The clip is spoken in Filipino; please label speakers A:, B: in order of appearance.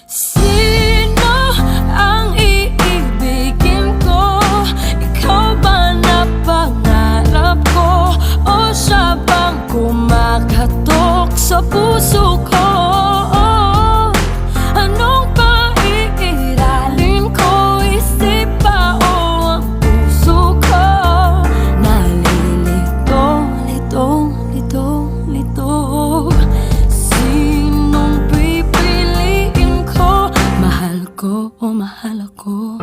A: Sino ang iibigin ko? Ikaw ba na pangarap ko? O siya bang kumakatok sa puso ko? Anong paiiralin ko? Isip ba o ang puso ko? Nalilito, lito, lito, lito. Sinong pipiliin ko? Mahal ko o mahal ako?